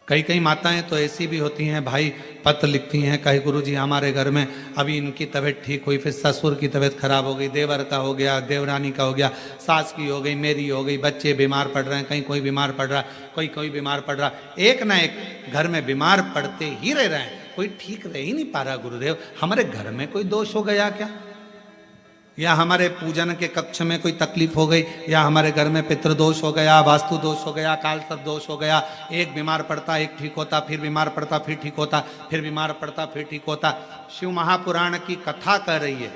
कई कई माताएं तो ऐसी भी होती हैं भाई, पत्र लिखती हैं, कहे गुरुजी हमारे घर में अभी इनकी तबीयत ठीक हुई, फिर ससुर की तबीयत खराब हो गई, देवर का हो गया, देवरानी का हो गया, सास की हो गई, मेरी हो गई, बच्चे बीमार पड़ रहे हैं, कहीं कोई बीमार पड़ रहा है, कोई बीमार पड़ रहा है, एक ना एक घर में बीमार पड़ते ही रह रहे हैं, कोई ठीक रह ही नहीं पा रहा। गुरुदेव हमारे घर में कोई दोष हो गया क्या, या हमारे पूजन के कक्ष में कोई तकलीफ हो गई, या हमारे घर में पितृदोष हो गया, वास्तु दोष हो गया, काल सर्प दोष हो गया, एक बीमार पड़ता एक ठीक होता, फिर बीमार पड़ता फिर ठीक होता, फिर बीमार पड़ता फिर ठीक होता। शिव महापुराण की कथा कर रही है,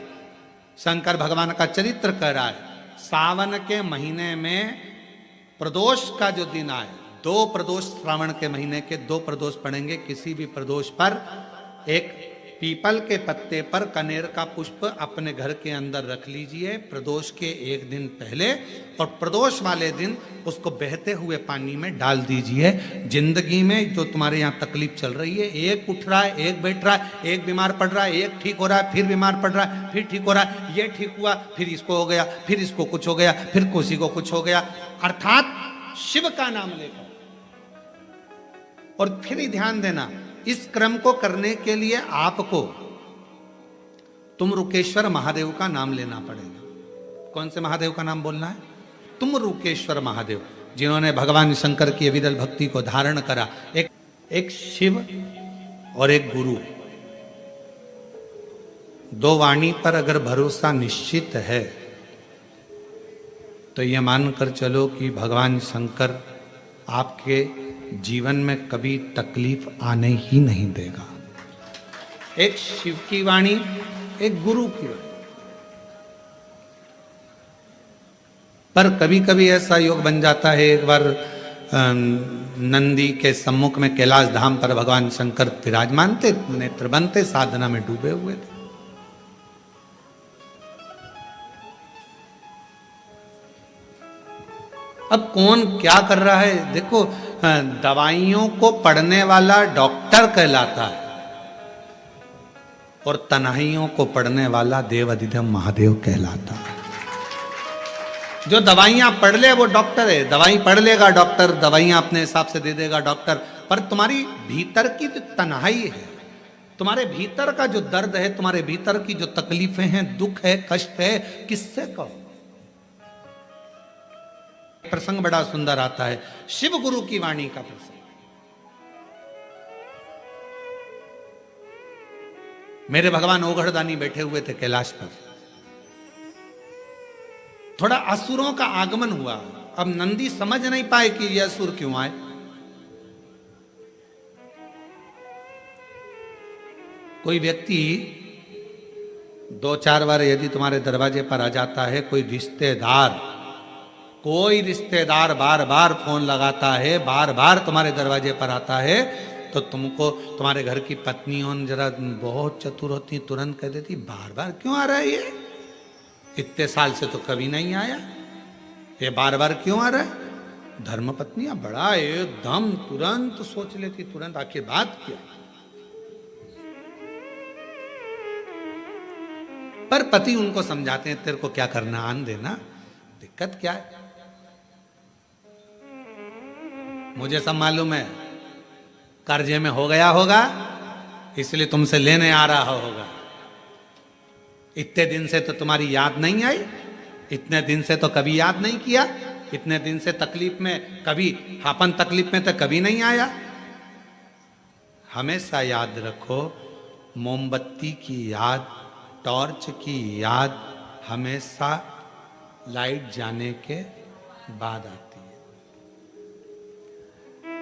शंकर भगवान का चरित्र कर रहा है। सावन के महीने में प्रदोष का जो दिन आए, 2 प्रदोष श्रावण के महीने के 2 प्रदोष पड़ेंगे, किसी भी प्रदोष पर एक पीपल के पत्ते पर कनेर का पुष्प अपने घर के अंदर रख लीजिए प्रदोष के एक दिन पहले, और प्रदोष वाले दिन उसको बहते हुए पानी में डाल दीजिए। जिंदगी में जो तुम्हारे यहाँ तकलीफ चल रही है, एक उठ रहा है, एक बैठ रहा है, एक बीमार पड़ रहा है, एक ठीक हो रहा है, फिर बीमार पड़ रहा है, फिर ठीक हो रहा है, ये ठीक हुआ, फिर इसको हो गया, फिर इसको कुछ हो गया, फिर किसी को कुछ हो गया, अर्थात शिव का नाम लेकर। और फिर ही ध्यान देना, इस क्रम को करने के लिए आपको तुमरुकेश्वर महादेव का नाम लेना पड़ेगा। कौन से महादेव का नाम बोलना है? तुमरुकेश्वर महादेव, जिन्होंने भगवान शंकर की अविरल भक्ति को धारण करा। एक शिव और एक गुरु, 2 वाणी पर अगर भरोसा निश्चित है तो यह मानकर चलो कि भगवान शंकर आपके जीवन में कभी तकलीफ आने ही नहीं देगा। एक शिव की वाणी, एक गुरु की वाणी। पर कभी कभी ऐसा योग बन जाता है, एक बार नंदी के सम्मुख में कैलाश धाम पर भगवान शंकर विराजमान थे, नेत्र बनते साधना में डूबे हुए थे। अब कौन क्या कर रहा है देखो, दवाइयों को पढ़ने वाला डॉक्टर कहलाता है और तन्हाइयों को पढ़ने वाला देव अधिदेव महादेव कहलाता है। जो दवाइयां पढ़ ले वो डॉक्टर है, दवाई पढ़ लेगा डॉक्टर, दवाइयां अपने हिसाब से दे देगा डॉक्टर, पर तुम्हारी भीतर की जो तन्हाई है, तुम्हारे भीतर का जो दर्द है, तुम्हारे भीतर की जो तकलीफें हैं, दुख है, कष्ट है, किससे कहो। प्रसंग बड़ा सुंदर आता है, शिव गुरु की वाणी का प्रसंग। मेरे भगवान ओघड़दानी बैठे हुए थे कैलाश पर, थोड़ा असुरों का आगमन हुआ। अब नंदी समझ नहीं पाए कि ये असुर क्यों आए। कोई व्यक्ति 2-4 बार यदि तुम्हारे दरवाजे पर आ जाता है, कोई रिश्तेदार बार बार फोन लगाता है, बार बार तुम्हारे दरवाजे पर आता है, तो तुमको तुम्हारे घर की पत्नियों जरा बहुत चतुर होती, तुरंत कह देती बार बार क्यों आ रहा है ये, इतने साल से तो कभी नहीं आया, ये बार बार क्यों आ रहा है। धर्म पत्नियां बड़ा एकदम तुरंत सोच लेती, तुरंत आखिर बात क्या। पर पति उनको समझाते हैं, तेरे को क्या करना, आन देना, दिक्कत क्या है, मुझे सब मालूम है, कर्जे में हो गया होगा इसलिए तुमसे लेने आ रहा होगा, इतने दिन से तो तुम्हारी याद नहीं आई, इतने दिन से तो कभी याद नहीं किया, इतने दिन से तकलीफ में कभी, अपन तकलीफ में तो कभी नहीं आया। हमेशा याद रखो, मोमबत्ती की याद, टॉर्च की याद हमेशा लाइट जाने के बाद आती है।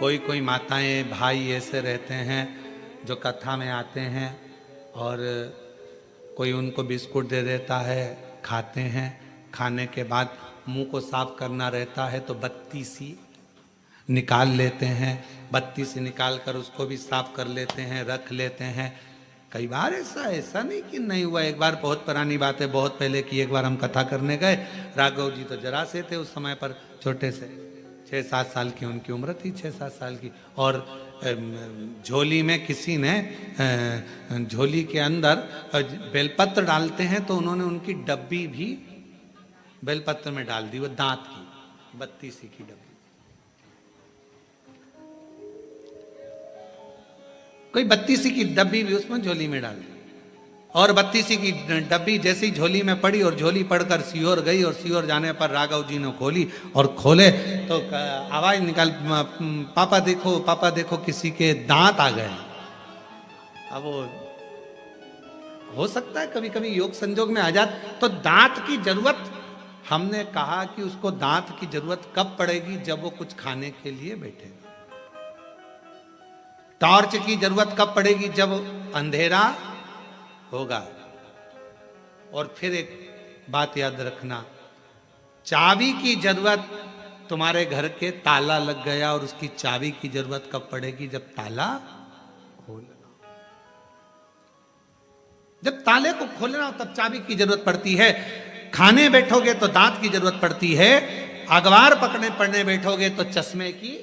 कोई माताएं भाई ऐसे रहते हैं जो कथा में आते हैं और कोई उनको बिस्कुट दे देता है, खाते हैं, खाने के बाद मुंह को साफ करना रहता है तो बत्ती सी निकाल लेते हैं, बत्ती से निकाल कर उसको भी साफ कर लेते हैं, रख लेते हैं। कई बार ऐसा नहीं कि नहीं हुआ। एक बार, बहुत पुरानी बात है, बहुत पहले की, एक बार हम कथा करने गए, राघव जी तो जरा से थे उस समय पर, छोटे से 6-7 साल की उनकी उम्र थी, 6-7 साल की, और झोली में किसी ने झोली के अंदर बेलपत्र डालते हैं तो उन्होंने उनकी डब्बी भी बेलपत्र में डाल दी, वो दांत की बत्ती सी की डब्बी। कोई 32 की डब्बी भी उसमें झोली में डाल दी, और 32 की डब्बी जैसी झोली में पड़ी और झोली पड़कर सीहोर गई, और सीहोर जाने पर राघव जी ने खोली, और खोले तो आवाज निकाल, पापा देखो किसी के दांत आ गए। अब वो हो सकता है कभी कभी योग संजोग में आ जात, तो दांत की जरूरत, हमने कहा कि उसको दांत की जरूरत कब पड़ेगी, जब वो कुछ खाने के लिए बैठेगा। टॉर्च की जरूरत कब पड़ेगी, जब अंधेरा होगा। और फिर एक बात याद रखना, चाबी की जरूरत, तुम्हारे घर के ताला लग गया और उसकी चाबी की जरूरत कब पड़ेगी, जब ताला खोलना, जब ताले को खोलना हो तब चाबी की जरूरत पड़ती है। खाने बैठोगे तो दांत की जरूरत पड़ती है, अखबार पढ़ने बैठोगे तो चश्मे की